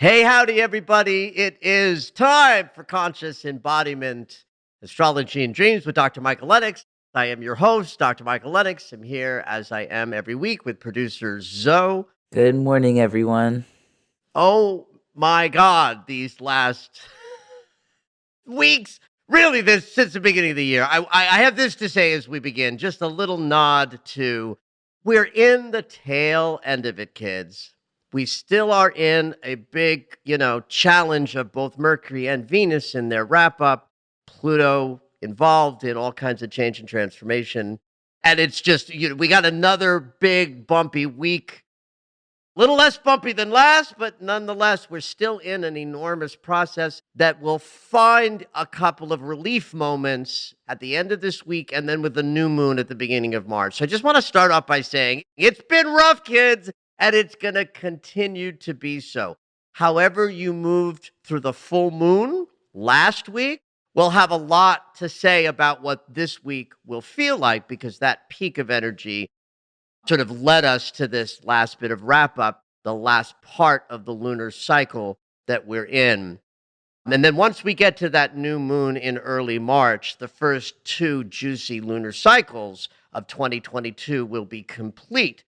Hey, howdy, everybody. It is time for Conscious Embodiment, Astrology and Dreams with Dr. Michael Lennox. I am your host, Dr. Michael Lennox. I'm here as I am every week with producer Zoe. Good morning, everyone. Oh my God, these last weeks, really since the beginning of the year. I have this to say as we begin, just a little nod to we're in the tail end of it, kids. We still are in a big, challenge of both Mercury and Venus in their wrap up, Pluto involved in all kinds of change and transformation. And it's just, we got another big bumpy week. A little less bumpy than last, but nonetheless, we're still in an enormous process that will find a couple of relief moments at the end of this week and then with the new moon at the beginning of March. So I just want to start off by saying it's been rough, kids, and it's going to continue to be so. However, you moved through the full moon last week, we'll have a lot to say about what this week will feel like because that peak of energy sort of led us to this last bit of wrap up, the last part of the lunar cycle that we're in. And then once we get to that new moon in early March, the first two juicy lunar cycles of 2022 will be complete.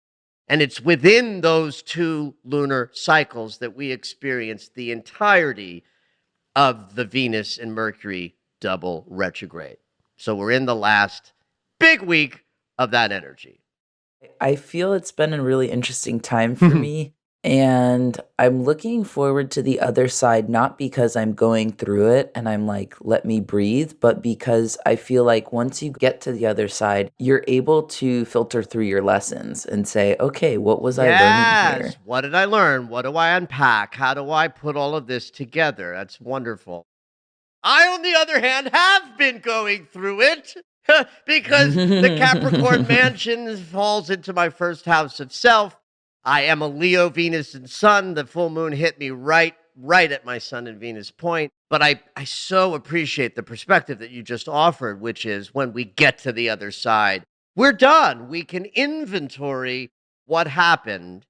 And it's within those two lunar cycles that we experience the entirety of the Venus and Mercury double retrograde. So we're in the last big week of that energy. I feel it's been a really interesting time for me, and I'm looking forward to the other side, not because I'm going through it and I'm like, let me breathe, but because I feel like once you get to the other side, you're able to filter through your lessons and say, okay, what was I learning here? What did I learn? What do I unpack? How do I put all of this together? That's wonderful. I, on the other hand, have been going through it because the Capricorn mansion falls into my first house of self. I am a Leo, Venus, and Sun. The full moon hit me right at my Sun and Venus point. But I so appreciate the perspective that you just offered, which is when we get to the other side, we're done. We can inventory what happened.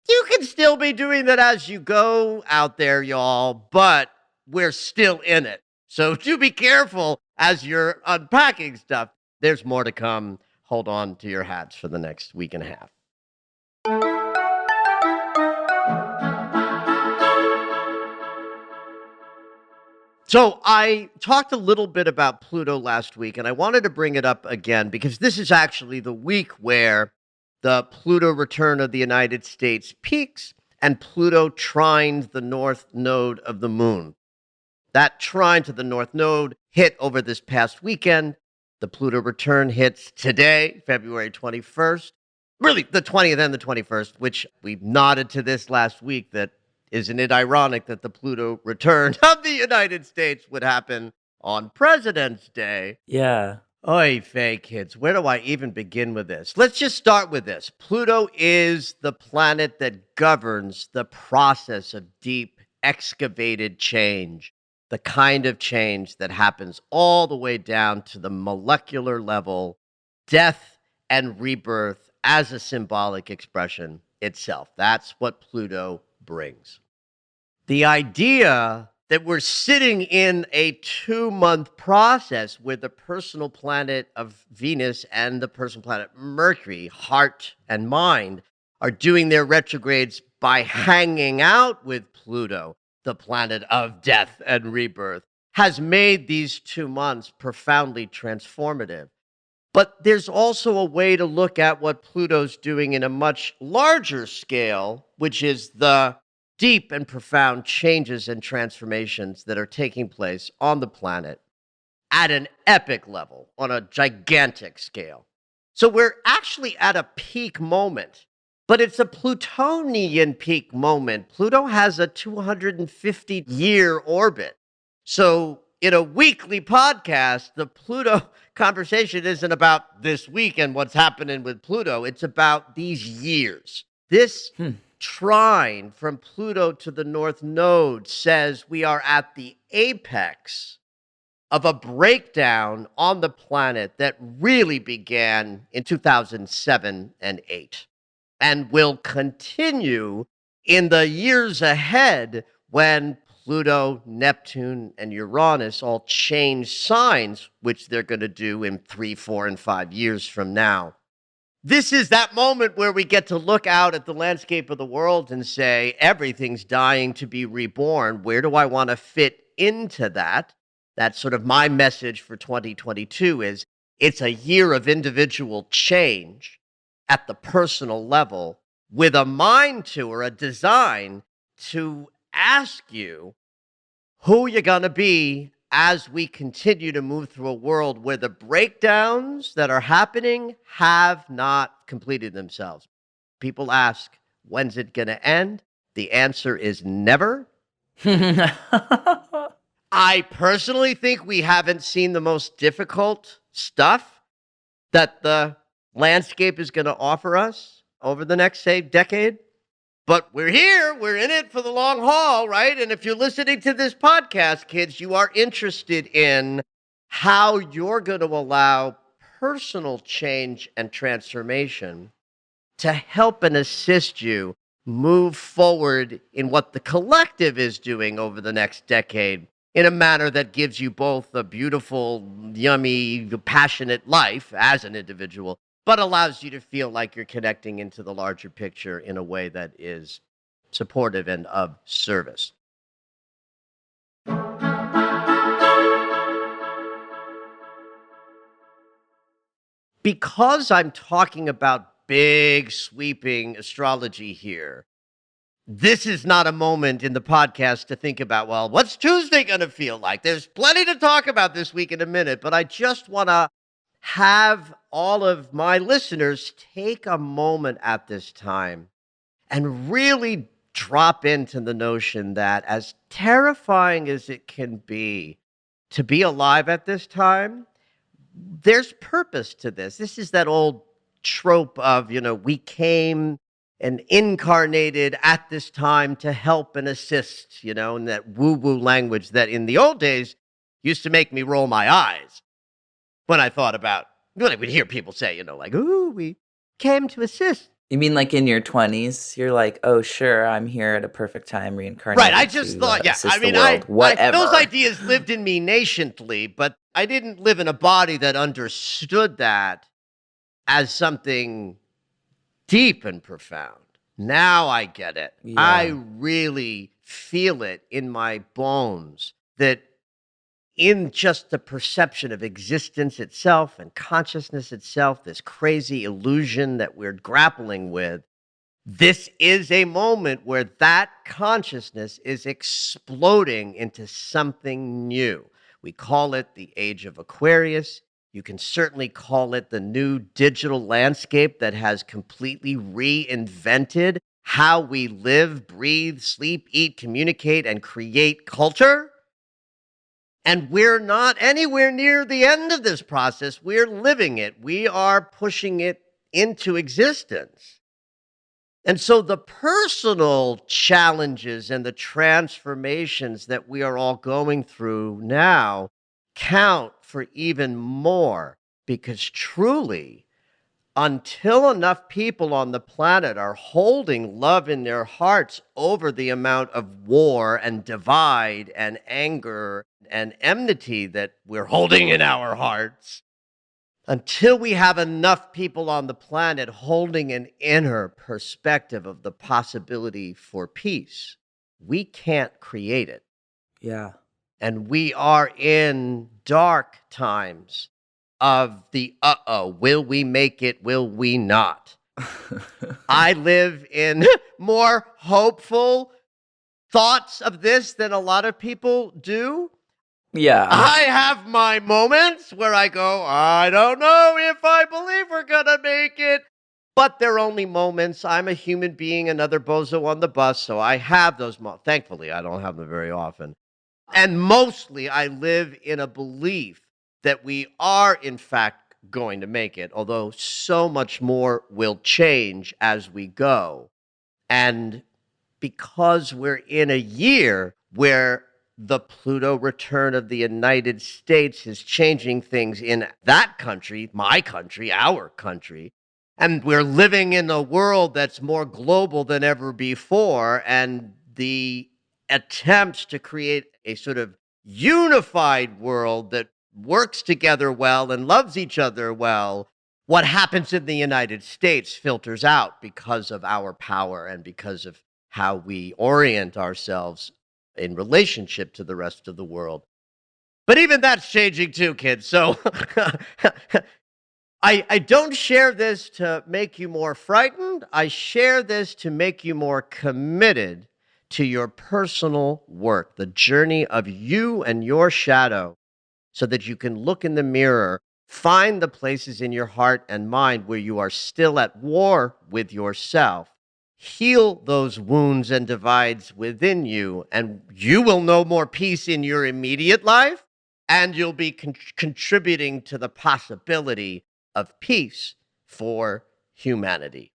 You can still be doing that as you go out there, y'all, but we're still in it. So do be careful as you're unpacking stuff. There's more to come. Hold on to your hats for the next week and a half. So I talked a little bit about Pluto last week, and I wanted to bring it up again because this is actually the week where the Pluto return of the United States peaks and Pluto trined the north node of the moon. That trine to the north node hit over this past weekend. The Pluto return hits today, February 21st. Really, the 20th and the 21st, which we nodded to this last week that isn't it ironic that the Pluto return of the United States would happen on President's Day? Yeah. Oy vey, kids, where do I even begin with this? Let's just start with this. Pluto is the planet that governs the process of deep, excavated change, the kind of change that happens all the way down to the molecular level, death and rebirth as a symbolic expression itself. That's what Pluto brings. The idea that we're sitting in a 2-month process where the personal planet of Venus and the personal planet Mercury, heart and mind, are doing their retrogrades by hanging out with Pluto, the planet of death and rebirth, has made these 2 months profoundly transformative. But there's also a way to look at what Pluto's doing in a much larger scale, which is the deep and profound changes and transformations that are taking place on the planet. at an epic level on a gigantic scale. So we're actually at a peak moment, but it's a Plutonian peak moment. Pluto has a 250-year orbit. So in a weekly podcast, the Pluto conversation isn't about this week and what's happening with Pluto. It's about these years. This trine from Pluto to the North Node says we are at the apex of a breakdown on the planet that really began in 2007 and 8 and will continue in the years ahead when Pluto, Neptune, and Uranus all change signs, which they're going to do in 3, 4, and 5 years from now. This is that moment where we get to look out at the landscape of the world and say, everything's dying to be reborn. Where do I want to fit into that? That's sort of my message for 2022 is it's a year of individual change at the personal level with a mind to or a design to ask you who you're going to be as we continue to move through a world where the breakdowns that are happening have not completed themselves. People ask, when's it going to end? The answer is never. I personally think we haven't seen the most difficult stuff that the landscape is going to offer us over the next, say, decade. But we're here. We're in it for the long haul, right? And if you're listening to this podcast, kids, you are interested in how you're going to allow personal change and transformation to help and assist you move forward in what the collective is doing over the next decade in a manner that gives you both a beautiful, yummy, passionate life as an individual, but allows you to feel like you're connecting into the larger picture in a way that is supportive and of service. Because I'm talking about big, sweeping astrology here, this is not a moment in the podcast to think about, well, what's Tuesday going to feel like? There's plenty to talk about this week in a minute, but I just want to have all of my listeners take a moment at this time and really drop into the notion that as terrifying as it can be to be alive at this time, there's purpose to this. This is that old trope of, we came and incarnated at this time to help and assist, in that woo-woo language that in the old days used to make me roll my eyes when I thought about, when I would hear people say, like, ooh, we came to assist. You mean like in your 20s? You're like, oh, sure, I'm here at a perfect time, reincarnated. Right, I just thought, assist the world. Whatever. Those ideas lived in me nascently, but I didn't live in a body that understood that as something deep and profound. Now I get it. Yeah. I really feel it in my bones that in just the perception of existence itself and consciousness itself, this crazy illusion that we're grappling with, this is a moment where that consciousness is exploding into something new. We call it the age of Aquarius. You can certainly call it the new digital landscape that has completely reinvented how we live, breathe, sleep, eat, communicate, and create culture. And we're not anywhere near the end of this process. We're living it. We are pushing it into existence. And so the personal challenges and the transformations that we are all going through now count for even more, because truly, until enough people on the planet are holding love in their hearts over the amount of war and divide and anger and enmity that we're holding in our hearts, until we have enough people on the planet holding an inner perspective of the possibility for peace, we can't create it. Yeah. And we are in dark times of the will we make it, will we not? I live in more hopeful thoughts of this than a lot of people do. Yeah. I have my moments where I go, I don't know if I believe we're going to make it. But they're only moments. I'm a human being, another bozo on the bus. So I have those moments. Thankfully, I don't have them very often. And mostly, I live in a belief that we are, in fact, going to make it, although so much more will change as we go. And because we're in a year where the Pluto return of the United States is changing things in that country, my country, our country. And we're living in a world that's more global than ever before. And the attempts to create a sort of unified world that works together well and loves each other well, what happens in the United States filters out because of our power and because of how we orient ourselves in relationship to the rest of the world. But even that's changing too, kids. So I don't share this to make you more frightened. I share this to make you more committed to your personal work, the journey of you and your shadow, so that you can look in the mirror, find the places in your heart and mind where you are still at war with yourself, heal those wounds and divides within you, and you will know more peace in your immediate life, and you'll be contributing to the possibility of peace for humanity.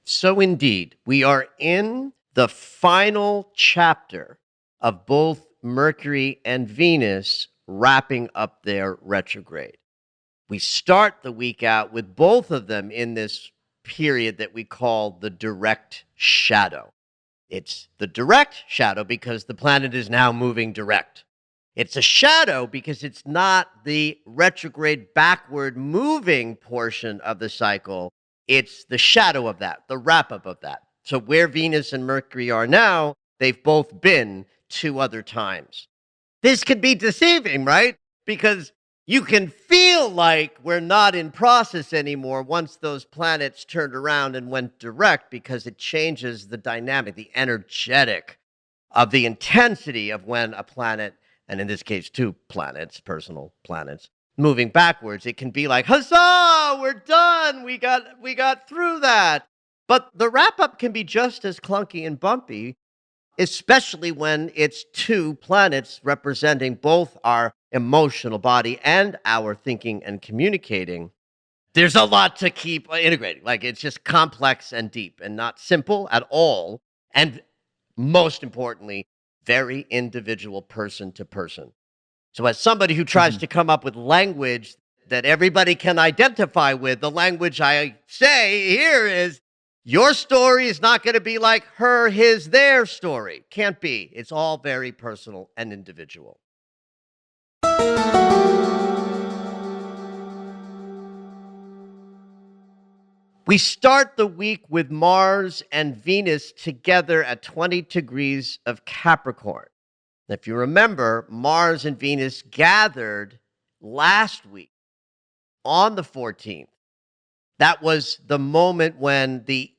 So, indeed, we are in the final chapter of both Mercury and Venus wrapping up their retrograde. We start the week out with both of them in this period that we call the direct shadow. It's the direct shadow because the planet is now moving direct. It's a shadow because it's not the retrograde backward moving portion of the cycle. It's the shadow of that, the wrap up of that. So, where Venus and Mercury are now, they've both been two other times. This can be deceiving, right? Because you can feel like we're not in process anymore once those planets turned around and went direct, because it changes the dynamic, the energetic of the intensity of when a planet, and in this case, two planets, personal planets, moving backwards. It can be like, huzzah, we're done. We got through that. But the wrap up can be just as clunky and bumpy, especially when it's two planets representing both our emotional body and our thinking and communicating. There's a lot to keep integrating. Like, it's just complex and deep and not simple at all. And most importantly, very individual, person to person. So, as somebody who tries Mhm. to come up with language that everybody can identify with, the language I say here is, your story is not going to be like her, his, their story. Can't be. It's all very personal and individual. We start the week with Mars and Venus together at 20 degrees of Capricorn. If you remember, Mars and Venus gathered last week on the 14th. That was the moment when the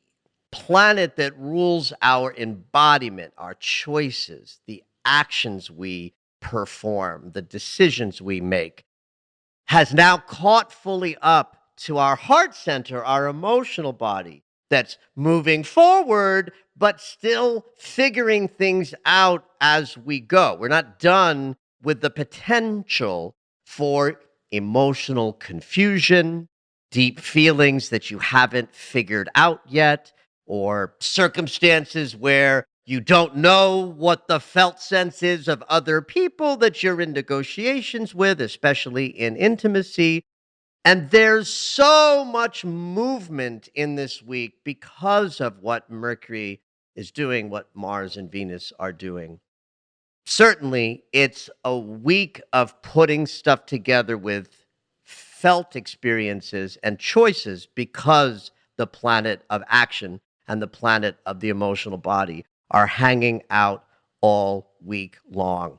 planet that rules our embodiment, our choices, the actions we perform, the decisions we make, has now caught fully up to our heart center, our emotional body, that's moving forward, but still figuring things out as we go. We're not done with the potential for emotional confusion, deep feelings that you haven't figured out yet, or circumstances where you don't know what the felt sense is of other people that you're in negotiations with, especially in intimacy. And there's so much movement in this week because of what Mercury is doing, what Mars and Venus are doing. Certainly, it's a week of putting stuff together with felt experiences and choices, because the planet of action and the planet of the emotional body are hanging out all week long.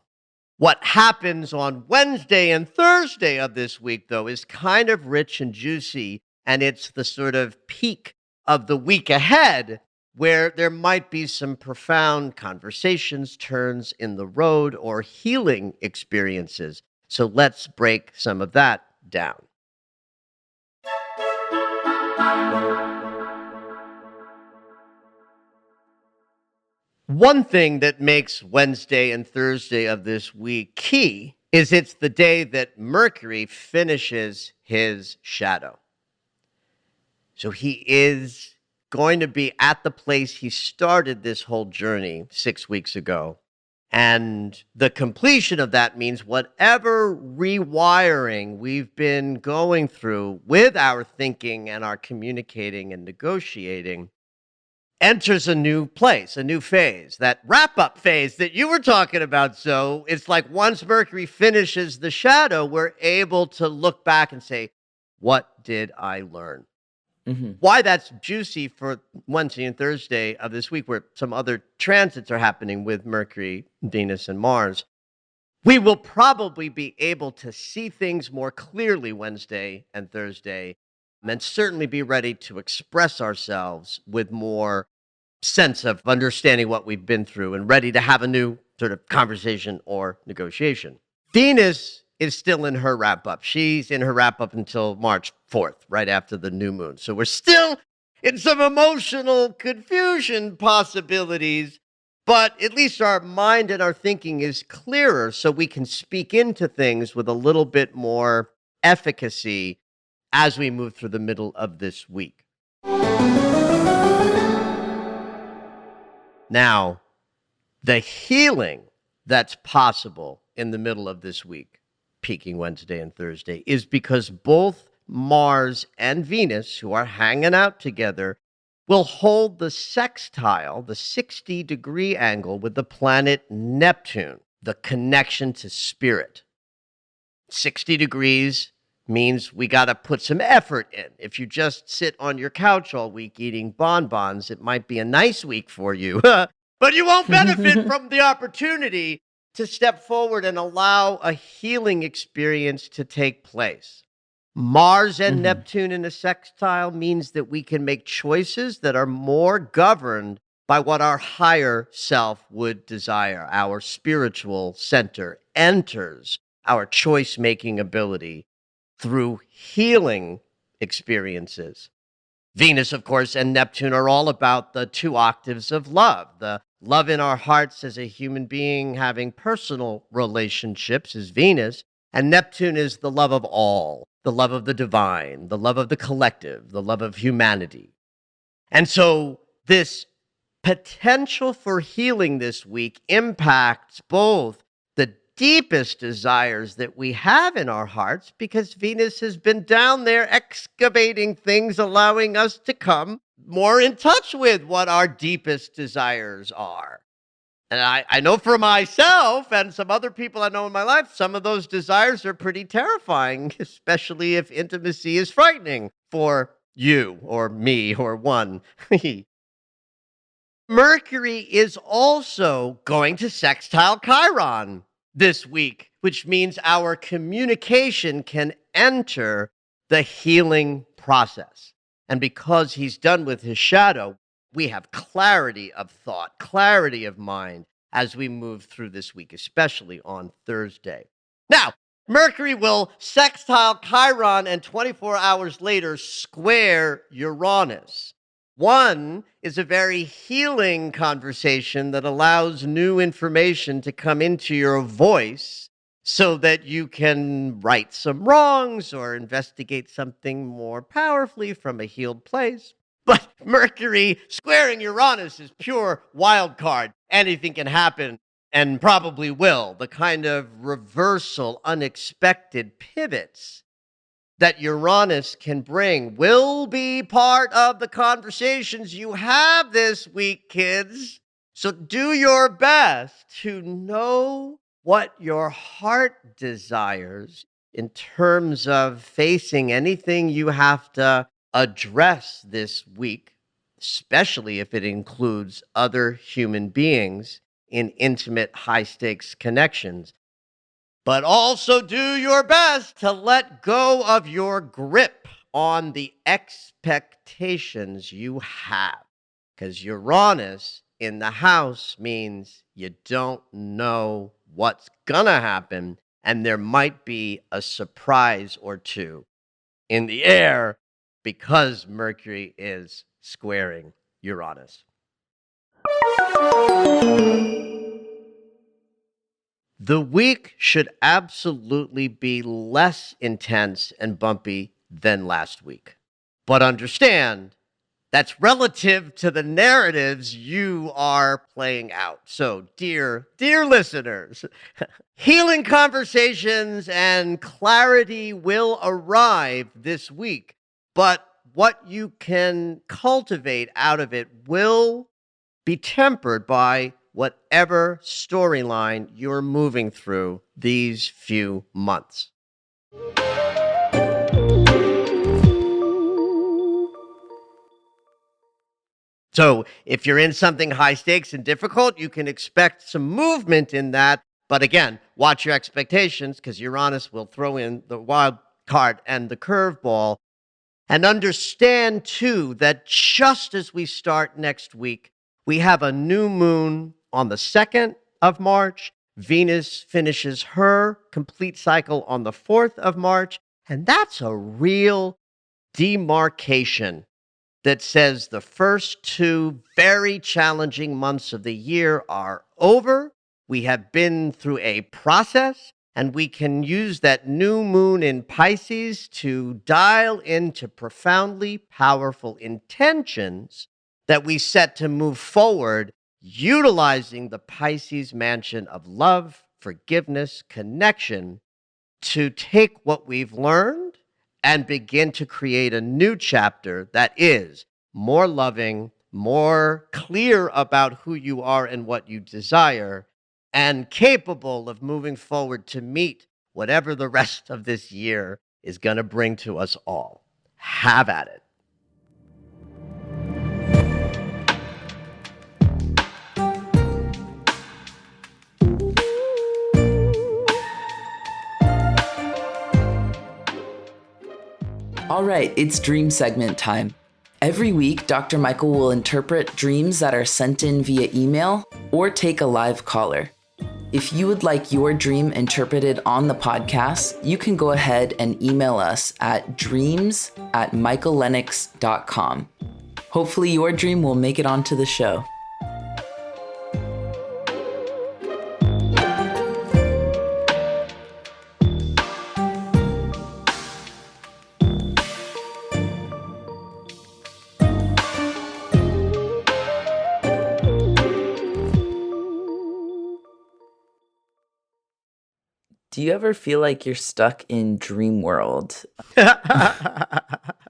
What happens on Wednesday and Thursday of this week, though, is kind of rich and juicy, and it's the sort of peak of the week ahead. where there might be some profound conversations, turns in the road, or healing experiences. So let's break some of that down. One thing that makes Wednesday and Thursday of this week key is it's the day that Mercury finishes his shadow. So he is going to be at the place he started this whole journey 6 weeks ago. And the completion of that means whatever rewiring we've been going through with our thinking and our communicating and negotiating enters a new place, a new phase, that wrap up phase that you were talking about. So it's like once Mercury finishes the shadow, we're able to look back and say, what did I learn? Mhm. Why that's juicy for Wednesday and Thursday of this week, where some other transits are happening with Mercury, Venus, and Mars. We will probably be able to see things more clearly Wednesday and Thursday, and certainly be ready to express ourselves with more sense of understanding what we've been through and ready to have a new sort of conversation or negotiation. Venus is still in her wrap up. She's in her wrap up until March 4th, right after the new moon. So we're still in some emotional confusion possibilities, but at least our mind and our thinking is clearer so we can speak into things with a little bit more efficacy as we move through the middle of this week. Now, the healing that's possible in the middle of this week, peaking Wednesday and Thursday, is because both Mars and Venus, who are hanging out together, will hold the sextile, the 60-degree angle with the planet Neptune, the connection to spirit. 60 degrees means we got to put some effort in. If you just sit on your couch all week eating bonbons, it might be a nice week for you, but you won't benefit from the opportunity to step forward and allow a healing experience to take place. Mars and Mhm. Neptune in a sextile means that we can make choices that are more governed by what our higher self would desire. Our spiritual center enters our choice making ability through healing experiences. Venus, of course, and Neptune are all about the two octaves of love. The love in our hearts as a human being having personal relationships is Venus, and Neptune is the love of all, the love of the divine, the love of the collective, the love of humanity. And so this potential for healing this week impacts both the deepest desires that we have in our hearts, because Venus has been down there excavating things, allowing us to come more in touch with what our deepest desires are. And I know for myself and some other people I know in my life, some of those desires are pretty terrifying, especially if intimacy is frightening for you or me or one. Mercury is also going to sextile Chiron this week, which means our communication can enter the healing process. And because he's done with his shadow, we have clarity of thought, clarity of mind as we move through this week, especially on Thursday. Now, Mercury will sextile Chiron and 24 hours later square Uranus. One is a very healing conversation that allows new information to come into your voice so that you can right some wrongs or investigate something more powerfully from a healed place. But Mercury squaring Uranus is pure wild card. Anything can happen and probably will. The kind of reversal, unexpected pivots that Uranus can bring will be part of the conversations you have this week, kids. So do your best to know what your heart desires in terms of facing anything you have to address this week, especially if it includes other human beings in intimate, high stakes connections. But also do your best to let go of your grip on the expectations you have, because Uranus in the house means you don't know what's going to happen, and there might be a surprise or two in the air because Mercury is squaring Uranus. The week should absolutely be less intense and bumpy than last week. But understand, that's relative to the narratives you are playing out. So, dear listeners, healing conversations and clarity will arrive this week, but what you can cultivate out of it will be tempered by whatever storyline you're moving through these few months. So if you're in something high stakes and difficult, you can expect some movement in that. But again, watch your expectations because Uranus will throw in the wild card and the curveball. And understand, too, that just as we start next week, we have a new moon on the 2nd of March. Venus finishes her complete cycle on the 4th of March. And that's a real demarcation that says the first 2 very challenging months of the year are over. We have been through a process, and we can use that new moon in Pisces to dial into profoundly powerful intentions that we set to move forward, utilizing the Pisces mansion of love, forgiveness, connection to take what we've learned and begin to create a new chapter that is more loving, more clear about who you are and what you desire, and capable of moving forward to meet whatever the rest of this year is going to bring to us all. Have at it. All right, it's dream segment time. Every week, Dr. Michael will interpret dreams that are sent in via email or take a live caller. If you would like your dream interpreted on the podcast, you can go ahead and email us at dreams@michaellennox.com. Hopefully your dream will make it onto the show. Do you ever feel like you're stuck in dream world?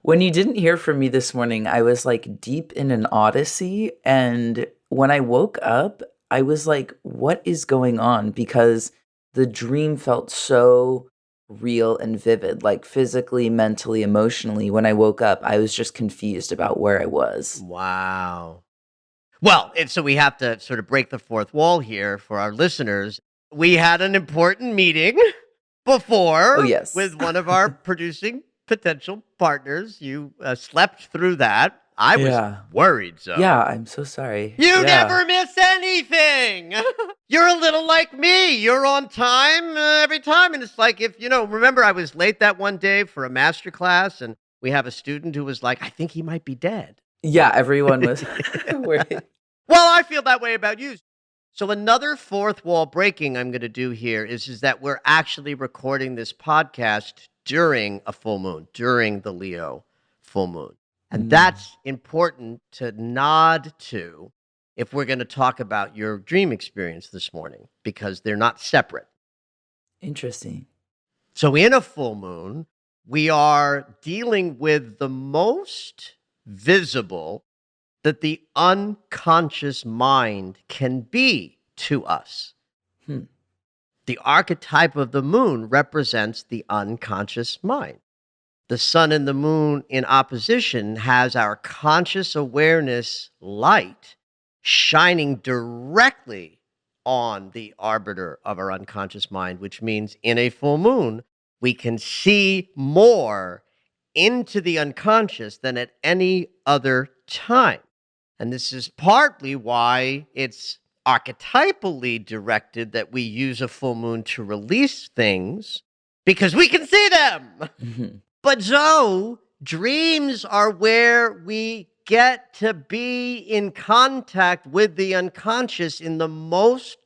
When you didn't hear from me this morning, I was like deep in an odyssey. And when I woke up, I was like, what is going on? Because the dream felt so real and vivid, like physically, mentally, emotionally. When I woke up, I was just confused about where I was. Wow. Well, and so we have to sort of break the fourth wall here for our listeners. We had an important meeting before Oh, yes. with one of our producing potential partners. You slept through that. I was worried, so. Yeah, I'm so sorry. You never miss anything. You're a little like me. You're on time every time. And it's like remember I was late that one day for a master class, and we have a student who was like, I think he might be dead. Yeah, everyone was worried. Well, I feel that way about you. So another fourth wall breaking I'm going to do here is that we're actually recording this podcast during a full moon, during the Leo full moon. And that's important to nod to if we're going to talk about your dream experience this morning, because they're not separate. Interesting. So in a full moon, we are dealing with the most visible that the unconscious mind can be to us. The archetype of the moon represents the unconscious mind. The sun and the moon in opposition has our conscious awareness light shining directly on the arbiter of our unconscious mind, which means in a full moon, we can see more into the unconscious than at any other time. And this is partly why it's archetypally directed that we use a full moon to release things because we can see them. Mhm. But Zoe, dreams are where we get to be in contact with the unconscious in the most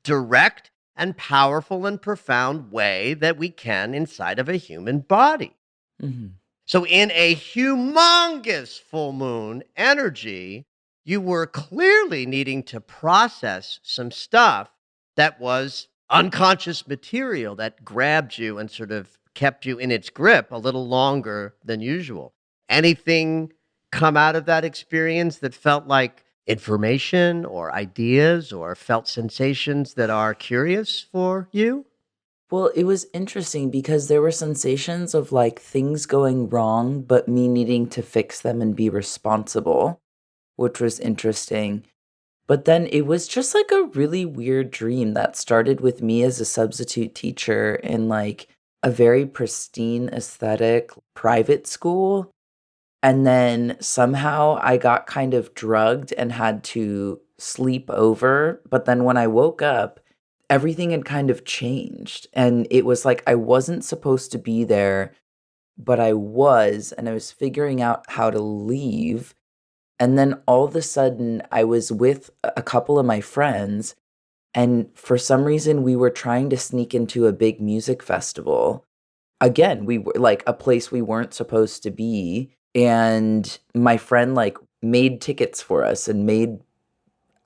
direct and powerful and profound way that we can inside of a human body. Mhm. So, in a humongous full moon energy, you were clearly needing to process some stuff that was unconscious material that grabbed you and sort of kept you in its grip a little longer than usual. Anything come out of that experience that felt like information or ideas or felt sensations that are curious for you? Well, it was interesting because there were sensations of like things going wrong, but me needing to fix them and be responsible, which was interesting. But then it was just like a really weird dream that started with me as a substitute teacher in like a very pristine aesthetic private school. And then somehow I got kind of drugged and had to sleep over. But then when I woke up, everything had kind of changed. And it was like I wasn't supposed to be there, but I was. And I was figuring out how to leave. And then all of a sudden, I was with a couple of my friends. And for some reason, we were trying to sneak into a big music festival. Again, we were like a place we weren't supposed to be. And my friend like made tickets for us and made,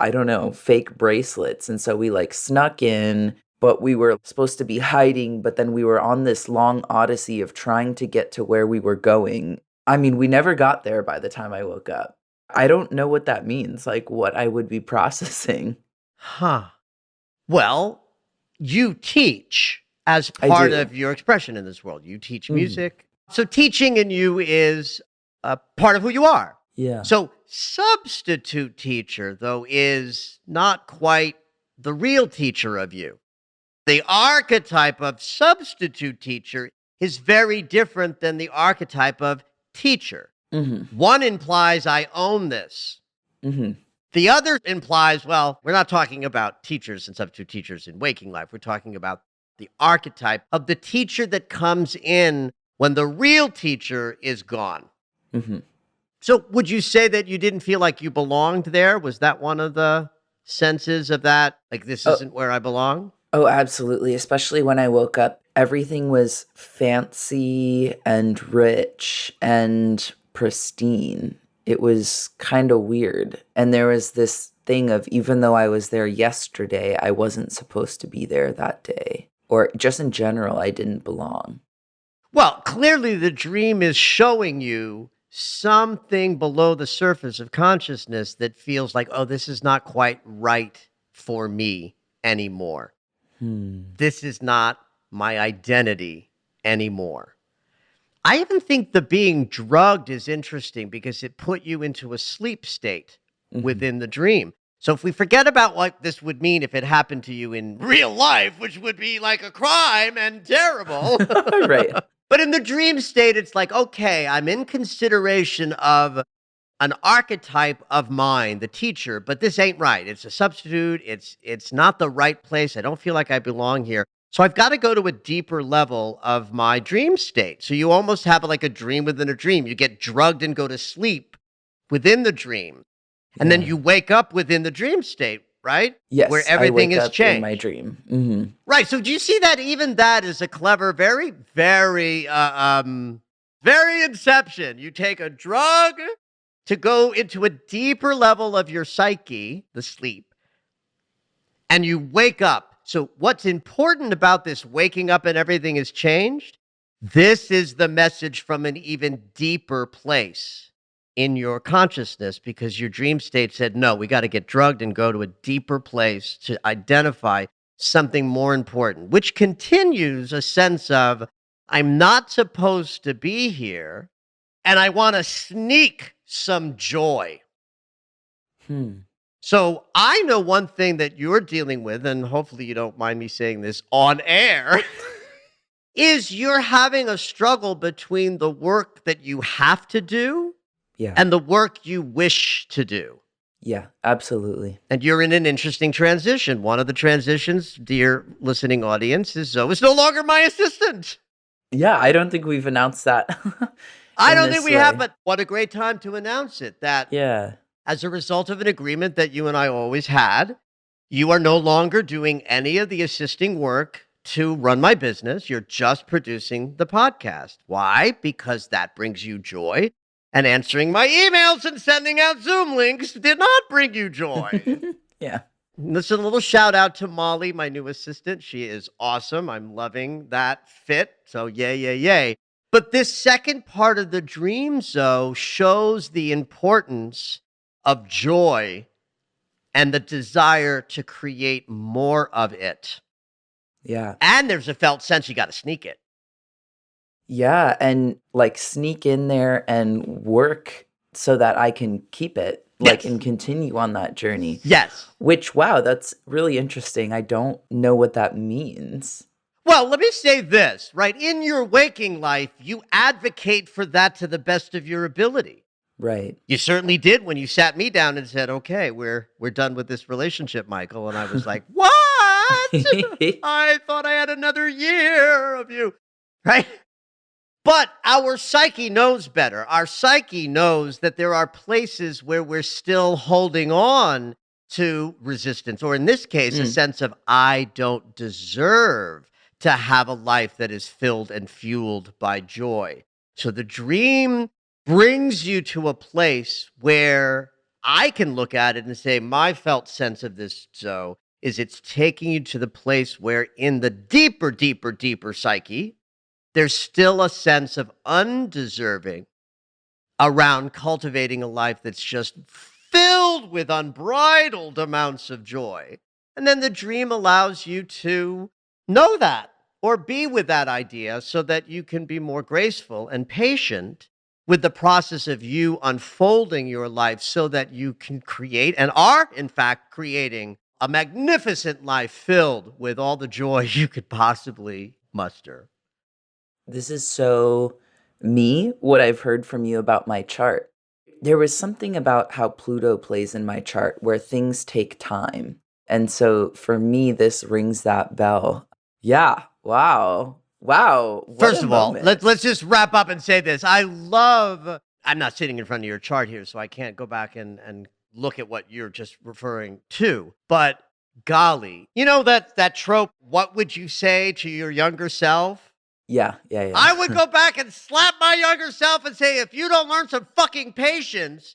I don't know, fake bracelets. And so we like snuck in, but we were supposed to be hiding. But then we were on this long odyssey of trying to get to where we were going. I mean, we never got there by the time I woke up. I don't know what that means, like what I would be processing. Huh. Well, you teach as I part do. of your expression in this world. You teach Mhm. music. So teaching in you is a part of who you are. Yeah. So substitute teacher, though, is not quite the real teacher of you. The archetype of substitute teacher is very different than the archetype of teacher. Mhm. One implies I own this. Mhm. The other implies, well, we're not talking about teachers and substitute teachers in waking life. We're talking about the archetype of the teacher that comes in when the real teacher is gone. Mhm. So, would you say that you didn't feel like you belonged there? Was that one of the senses of that? Like, this Oh, isn't where I belong? oh, absolutely. Especially when I woke up, everything was fancy and rich and pristine. It was kind of weird. And there was this thing of even though I was there yesterday, I wasn't supposed to be there that day. Or just in general, I didn't belong. Well, clearly the dream is showing you something below the surface of consciousness that feels like, oh, this is not quite right for me anymore. Hmm. This is not my identity anymore. I even think the being drugged is interesting because it put you into a sleep state Mhm. within the dream. So if we forget about what this would mean if it happened to you in real life, which would be like a crime and terrible. Right. But in the dream state, it's like, okay, I'm in consideration of an archetype of mine, the teacher, but this ain't right. It's a substitute. It's not the right place. I don't feel like I belong here. So I've got to go to a deeper level of my dream state. So you almost have like a dream within a dream. You get drugged and go to sleep within the dream. And then Yeah. you wake up within the dream state, right? Where Yes, I everything wake has up in my changed. dream. Mhm. Right. So do you see that even that is a clever, very, very inception. You take a drug to go into a deeper level of your psyche, the sleep, and you wake up. So what's important about this waking up and everything has changed? This is the message from an even deeper place in your consciousness because your dream state said, no, we got to get drugged and go to a deeper place to identify something more important, which continues a sense of, I'm not supposed to be here and I want to sneak some joy. Hmm. So I know one thing that you're dealing with, and hopefully you don't mind me saying this on air, is you're having a struggle between the work that you have to do Yeah. and the work you wish to do. Yeah, absolutely. And you're in an interesting transition. One of the transitions, dear listening audience, is Zoe is no longer my assistant. Yeah, I don't think we've announced that I in don't think this we have, way. but what a great time to announce it. That Yeah. as a result of an agreement that you and I always had, you are no longer doing any of the assisting work to run my business. You're just producing the podcast. Why? Because that brings you joy. And answering my emails and sending out Zoom links did not bring you joy. Yeah. Listen, a little shout out to Molly, my new assistant. She is awesome. I'm loving that fit. So, yay, yay, yay. But this second part of the dream, though, shows the importance of joy and the desire to create more of it. Yeah. And there's a felt sense you got to sneak it. Yeah, and like sneak in there and work so that I can keep it, like, Yes. and continue on that journey. Yes. Which, wow, that's really interesting. I don't know what that means. Well, let me say this, right? In your waking life, you advocate for that to the best of your ability. Right. You certainly did when you sat me down and said, "Okay, we're done with this relationship, Michael." And I was like, "What? I thought I had another year of you." Right? But our psyche knows better. Our psyche knows that there are places where we're still holding on to resistance, or in this case, a sense of I don't deserve to have a life that is filled and fueled by joy. So the dream brings you to a place where I can look at it and say, my felt sense of this, Zoe, is it's taking you to the place where in the deeper, deeper, deeper psyche, there's still a sense of undeserving around cultivating a life that's just filled with unbridled amounts of joy. And then the dream allows you to know that or be with that idea so that you can be more graceful and patient with the process of you unfolding your life so that you can create and are, in fact, creating a magnificent life filled with all the joy you could possibly muster. This is so me, what I've heard from you about my chart. There was something about how Pluto plays in my chart where things take time. And so for me, this rings that bell. Yeah. Wow. Wow. First of all, let's just wrap up and say this. I'm not sitting in front of your chart here, so I can't go back and look at what you're just referring to. But golly, you know that trope, what would you say to your younger self? Yeah. I would go back and slap my younger self and say, if you don't learn some fucking patience,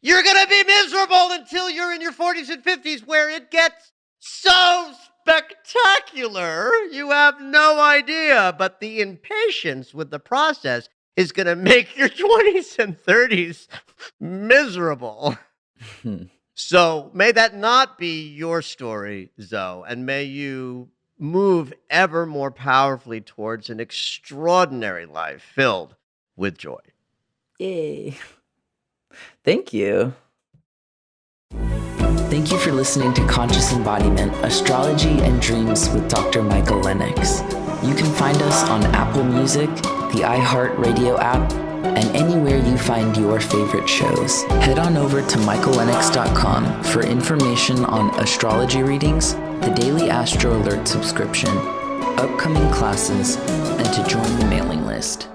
you're going to be miserable until you're in your 40s and 50s where it gets so spectacular. You have no idea. But the impatience with the process is going to make your 20s and 30s miserable. So may that not be your story, Zoe, and may you move ever more powerfully towards an extraordinary life filled with joy. Yay. Thank you. Thank you for listening to Conscious Embodiment, Astrology and Dreams with Dr. Michael Lennox. You can find us on Apple Music, the iHeartRadio app, and anywhere you find your favorite shows. Head on over to michaellennox.com for information on astrology readings, the Daily Astro Alert subscription, upcoming classes, and to join the mailing list.